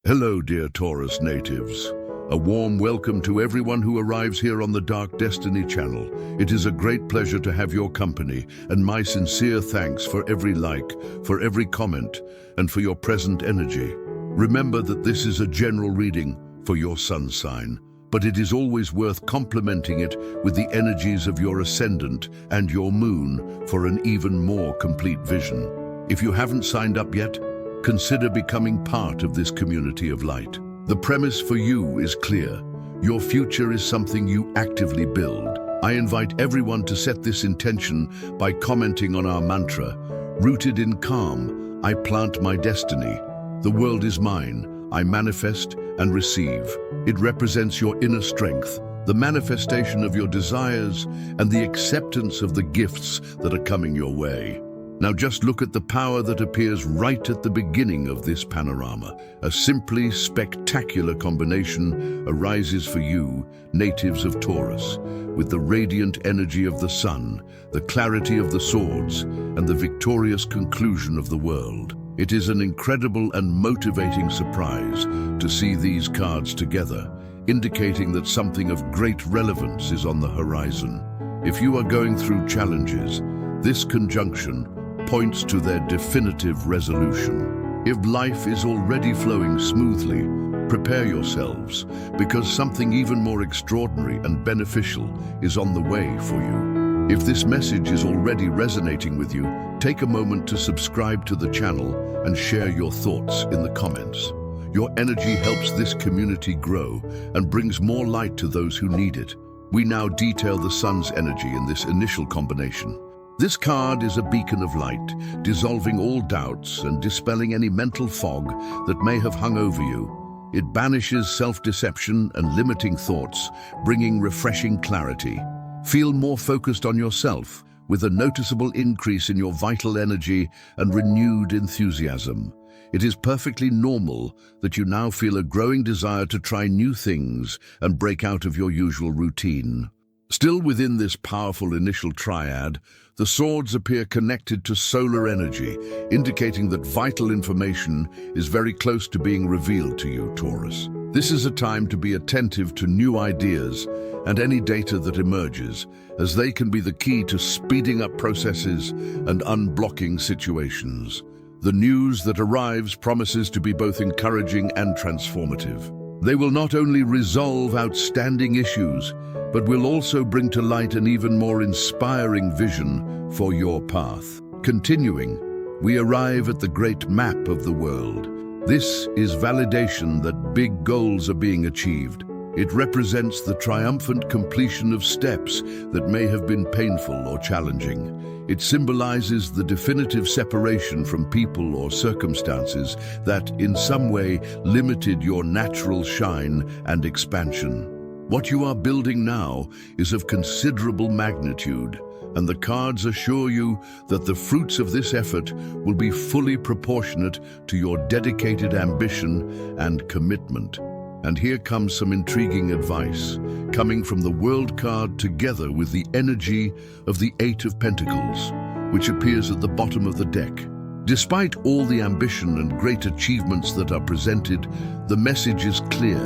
Hello, dear Taurus natives. A warm welcome to everyone who arrives here on the Dark Destiny channel. It is a great pleasure to have your company, and my sincere thanks for every like, for every comment, and for your present energy. Remember that this is a general reading for your sun sign, but it is always worth complementing it with the energies of your ascendant and your moon for an even more complete vision. If you haven't signed up yet, consider becoming part of this community of light. The premise for you is clear. Your future is something you actively build. I invite everyone to set this intention by commenting on our mantra, rooted in calm, I plant my destiny. The world is mine. I manifest and receive. It represents your inner strength, the manifestation of your desires, and the acceptance of the gifts that are coming your way. Now just look at the power that appears right at the beginning of this panorama. A simply spectacular combination arises for you, natives of Taurus, with the radiant energy of the sun, the clarity of the swords, and the victorious conclusion of the world. It is an incredible and motivating surprise to see these cards together, indicating that something of great relevance is on the horizon. If you are going through challenges, this conjunction points to their definitive resolution. If life is already flowing smoothly, prepare yourselves, because something even more extraordinary and beneficial is on the way for you. If this message is already resonating with you, take a moment to subscribe to the channel and share your thoughts in the comments. Your energy helps this community grow and brings more light to those who need it. We now detail the sun's energy in this initial combination. This card is a beacon of light, dissolving all doubts and dispelling any mental fog that may have hung over you. It banishes self-deception and limiting thoughts, bringing refreshing clarity. Feel more focused on yourself, with a noticeable increase in your vital energy and renewed enthusiasm. It is perfectly normal that you now feel a growing desire to try new things and break out of your usual routine. Still within this powerful initial triad, the swords appear connected to solar energy, indicating that vital information is very close to being revealed to you, Taurus. This is a time to be attentive to new ideas and any data that emerges, as they can be the key to speeding up processes and unblocking situations. The news that arrives promises to be both encouraging and transformative. They will not only resolve outstanding issues, but will also bring to light an even more inspiring vision for your path. Continuing, we arrive at the great map of the world. This is validation that big goals are being achieved. It represents the triumphant completion of steps that may have been painful or challenging. It symbolizes the definitive separation from people or circumstances that, in some way, limited your natural shine and expansion. What you are building now is of considerable magnitude, and the cards assure you that the fruits of this effort will be fully proportionate to your dedicated ambition and commitment. And here comes some intriguing advice, coming from the World card together with the energy of the Eight of Pentacles, which appears at the bottom of the deck. Despite all the ambition and great achievements that are presented, the message is clear.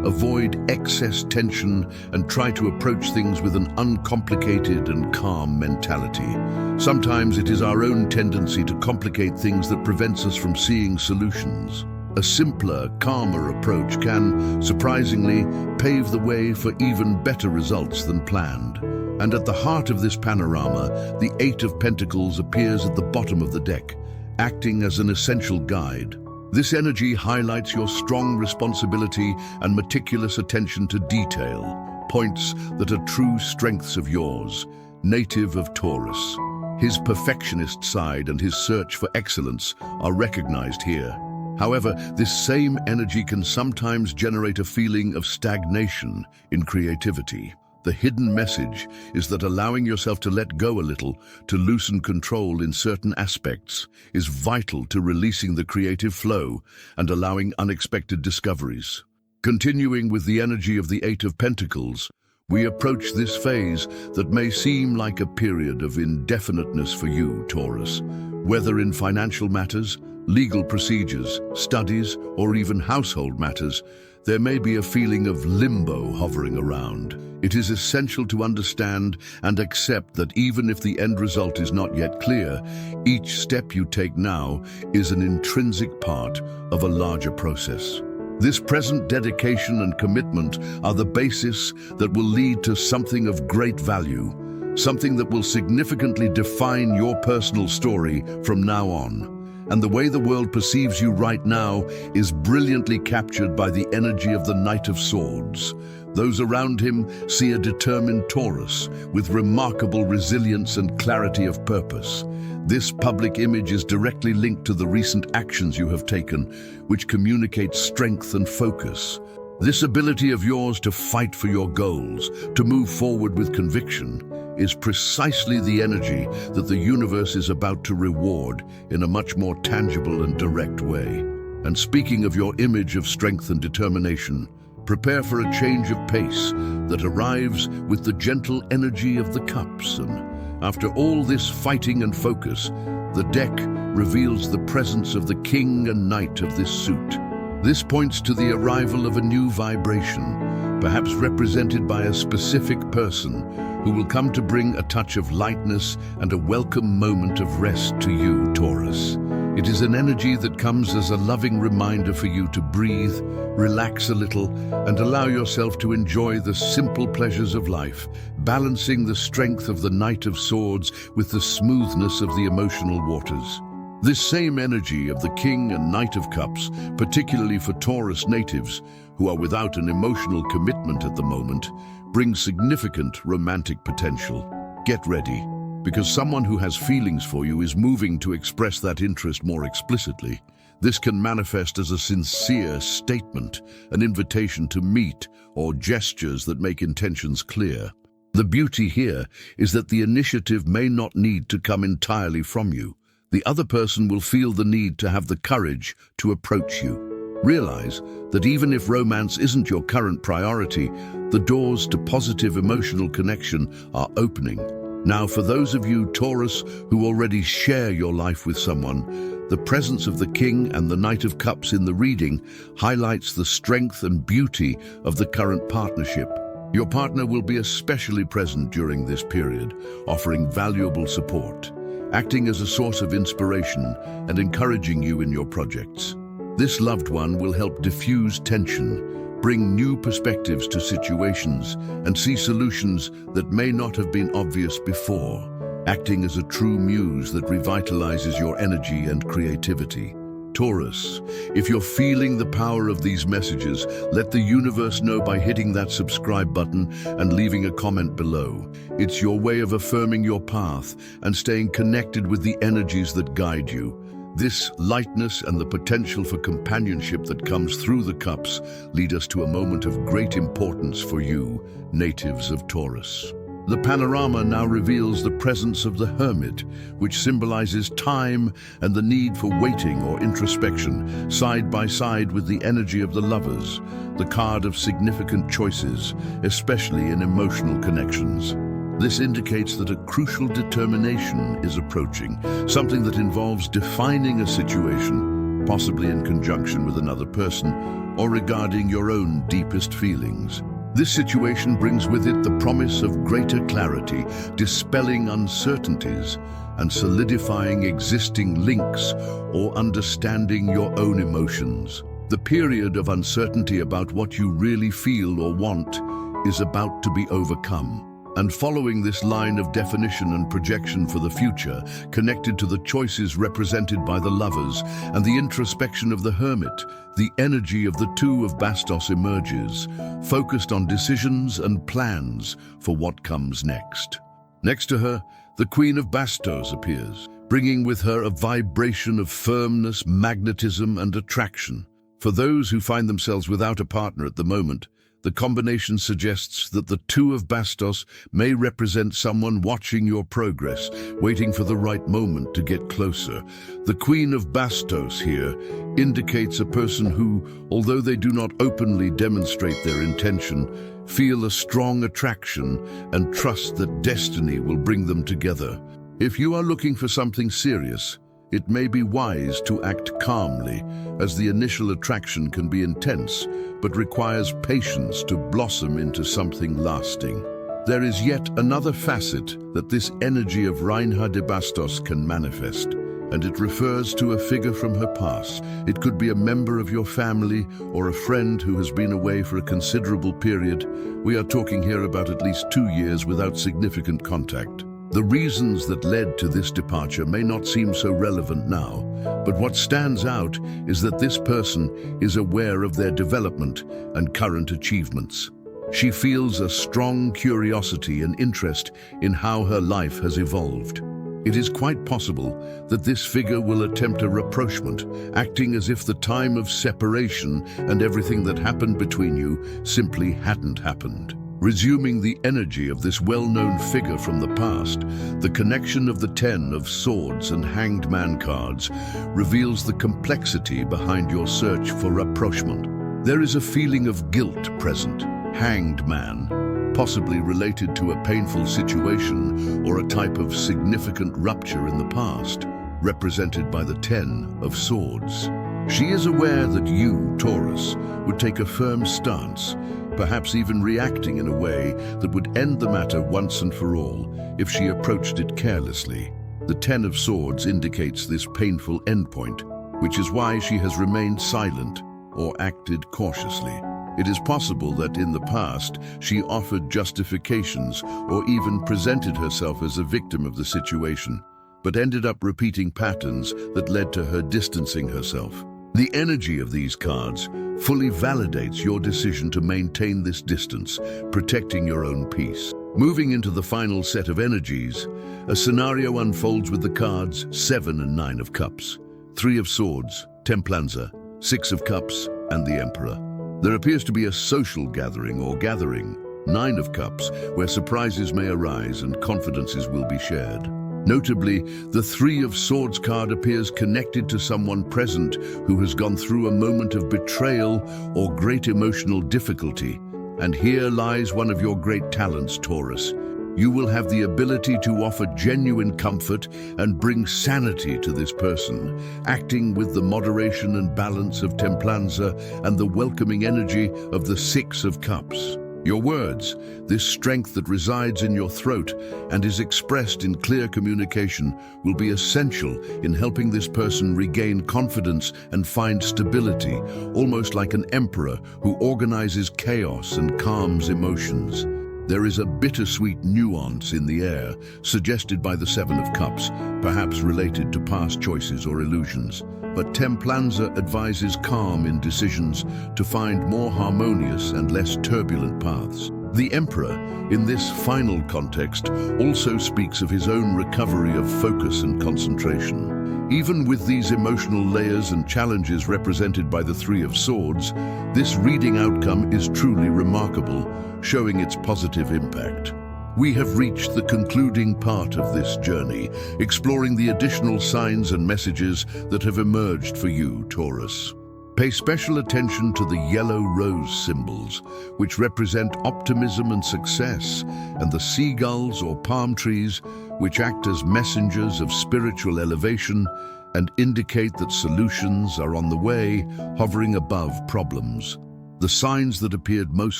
Avoid excess tension and try to approach things with an uncomplicated and calm mentality. Sometimes it is our own tendency to complicate things that prevents us from seeing solutions. A simpler, calmer approach can, surprisingly, pave the way for even better results than planned. And at the heart of this panorama, the Eight of Pentacles appears at the bottom of the deck, acting as an essential guide. This energy highlights your strong responsibility and meticulous attention to detail, points that are true strengths of yours, native of Taurus. His perfectionist side and his search for excellence are recognized here. However, this same energy can sometimes generate a feeling of stagnation in creativity. The hidden message is that allowing yourself to let go a little, to loosen control in certain aspects, is vital to releasing the creative flow and allowing unexpected discoveries. Continuing with the energy of the Eight of Pentacles, we approach this phase that may seem like a period of indefiniteness for you, Taurus. Whether in financial matters, legal procedures, studies, or even household matters, there may be a feeling of limbo hovering around. It is essential to understand and accept that even if the end result is not yet clear, each step you take now is an intrinsic part of a larger process. This present dedication and commitment are the basis that will lead to something of great value, something that will significantly define your personal story from now on. And the way the world perceives you right now is brilliantly captured by the energy of the Knight of Swords. Those around him see a determined Taurus with remarkable resilience and clarity of purpose. This public image is directly linked to the recent actions you have taken, which communicates strength and focus. This ability of yours to fight for your goals, to move forward with conviction, is precisely the energy that the universe is about to reward in a much more tangible and direct way. And speaking of your image of strength and determination, prepare for a change of pace that arrives with the gentle energy of the cups. And after all this fighting and focus, the deck reveals the presence of the king and knight of this suit. This points to the arrival of a new vibration, perhaps represented by a specific person who will come to bring a touch of lightness and a welcome moment of rest to you, Taurus. It is an energy that comes as a loving reminder for you to breathe, relax a little, and allow yourself to enjoy the simple pleasures of life, balancing the strength of the Knight of Swords with the smoothness of the emotional waters. This same energy of the King and Knight of Cups, particularly for Taurus natives who are without an emotional commitment at the moment, brings significant romantic potential. Get ready, because someone who has feelings for you is moving to express that interest more explicitly. This can manifest as a sincere statement, an invitation to meet, or gestures that make intentions clear. The beauty here is that the initiative may not need to come entirely from you. The other person will feel the need to have the courage to approach you. Realize that even if romance isn't your current priority, the doors to positive emotional connection are opening. Now, for those of you, Taurus, who already share your life with someone, the presence of the King and the Knight of Cups in the reading highlights the strength and beauty of the current partnership. Your partner will be especially present during this period, offering valuable support, acting as a source of inspiration and encouraging you in your projects. This loved one will help diffuse tension, bring new perspectives to situations, and see solutions that may not have been obvious before, acting as a true muse that revitalizes your energy and creativity. Taurus, if you're feeling the power of these messages, let the universe know by hitting that subscribe button and leaving a comment below. It's your way of affirming your path and staying connected with the energies that guide you. This lightness and the potential for companionship that comes through the cups lead us to a moment of great importance for you, natives of Taurus. The panorama now reveals the presence of the Hermit, which symbolizes time and the need for waiting or introspection, side by side with the energy of the Lovers, the card of significant choices, especially in emotional connections. This indicates that a crucial determination is approaching, something that involves defining a situation, possibly in conjunction with another person, or regarding your own deepest feelings. This situation brings with it the promise of greater clarity, dispelling uncertainties, and solidifying existing links or understanding your own emotions. The period of uncertainty about what you really feel or want is about to be overcome. And following this line of definition and projection for the future, connected to the choices represented by the Lovers and the introspection of the Hermit, the energy of the Two of Bastos emerges, focused on decisions and plans for what comes next. Next to her, the Queen of Bastos appears, bringing with her a vibration of firmness, magnetism, and attraction. For those who find themselves without a partner at the moment, the combination suggests that the Two of Bastos may represent someone watching your progress, waiting for the right moment to get closer. The Queen of Bastos here indicates a person who, although they do not openly demonstrate their intention, feel a strong attraction and trust that destiny will bring them together. If you are looking for something serious, it may be wise to act calmly, as the initial attraction can be intense, but requires patience to blossom into something lasting. There is yet another facet that this energy of Reina de Bastos can manifest, and it refers to a figure from her past. It could be a member of your family or a friend who has been away for a considerable period. We are talking here about at least 2 years without significant contact. The reasons that led to this departure may not seem so relevant now, but what stands out is that this person is aware of their development and current achievements. She feels a strong curiosity and interest in how her life has evolved. It is quite possible that this figure will attempt a rapprochement, acting as if the time of separation and everything that happened between you simply hadn't happened. Resuming the energy of this well-known figure from the past, the connection of the 10 of Swords and Hanged Man cards reveals the complexity behind your search for rapprochement. There is a feeling of guilt present. Hanged Man, possibly related to a painful situation or a type of significant rupture in the past, represented by the 10 of Swords. She is aware that you, Taurus, would take a firm stance, perhaps even reacting in a way that would end the matter once and for all if she approached it carelessly. The 10 of Swords indicates this painful endpoint, which is why she has remained silent or acted cautiously. It is possible that in the past she offered justifications or even presented herself as a victim of the situation, but ended up repeating patterns that led to her distancing herself. The energy of these cards fully validates your decision to maintain this distance, protecting your own peace. Moving into the final set of energies, a scenario unfolds with the cards 7 and 9 of Cups, 3 of Swords, Templanza, 6 of Cups, and the Emperor. There appears to be a social gathering or gathering, 9 of Cups, where surprises may arise and confidences will be shared. Notably, the 3 of Swords card appears connected to someone present who has gone through a moment of betrayal or great emotional difficulty. And here lies one of your great talents, Taurus. You will have the ability to offer genuine comfort and bring sanity to this person, acting with the moderation and balance of Templanza and the welcoming energy of the 6 of Cups. Your words, this strength that resides in your throat and is expressed in clear communication, will be essential in helping this person regain confidence and find stability, almost like an emperor who organizes chaos and calms emotions. There is a bittersweet nuance in the air, suggested by the 7 of Cups, perhaps related to past choices or illusions. But Templanza advises calm in decisions to find more harmonious and less turbulent paths. The Emperor, in this final context, also speaks of his own recovery of focus and concentration. Even with these emotional layers and challenges represented by the 3 of Swords, this reading outcome is truly remarkable, showing its positive impact. We have reached the concluding part of this journey, exploring the additional signs and messages that have emerged for you, Taurus. Pay special attention to the yellow rose symbols, which represent optimism and success, and the seagulls or palm trees, which act as messengers of spiritual elevation and indicate that solutions are on the way, hovering above problems. The signs that appeared most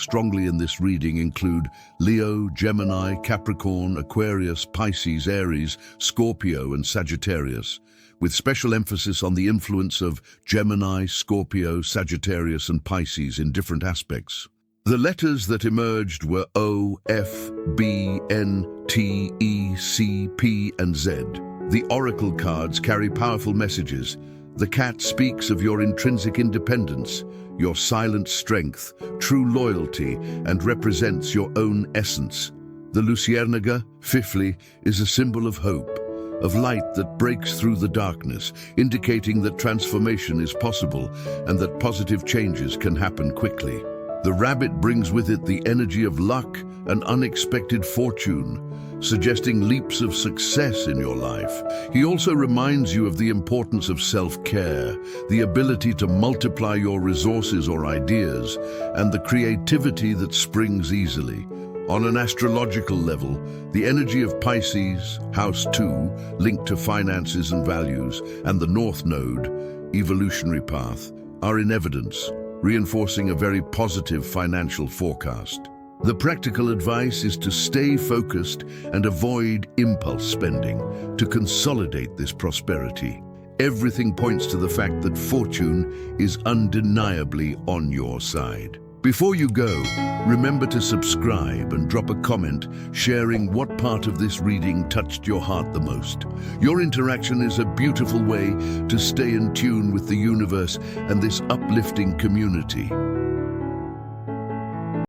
strongly in this reading include Leo, Gemini, Capricorn, Aquarius, Pisces, Aries, Scorpio, and Sagittarius, with special emphasis on the influence of Gemini, Scorpio, Sagittarius, and Pisces in different aspects. The letters that emerged were O, F, B, N, T, E, C, P, and Z. The oracle cards carry powerful messages. The cat speaks of your intrinsic independence, your silent strength, true loyalty, and represents your own essence. The Luciérnaga, fifthly, is a symbol of hope, of light that breaks through the darkness, indicating that transformation is possible and that positive changes can happen quickly. The rabbit brings with it the energy of luck and unexpected fortune, suggesting leaps of success in your life. He also reminds you of the importance of self-care, the ability to multiply your resources or ideas, and the creativity that springs easily. On an astrological level, the energy of Pisces, House 2, linked to finances and values, and the North Node, evolutionary path, are in evidence, reinforcing a very positive financial forecast. The practical advice is to stay focused and avoid impulse spending to consolidate this prosperity. Everything points to the fact that fortune is undeniably on your side. Before you go, remember to subscribe and drop a comment sharing what part of this reading touched your heart the most. Your interaction is a beautiful way to stay in tune with the universe and this uplifting community.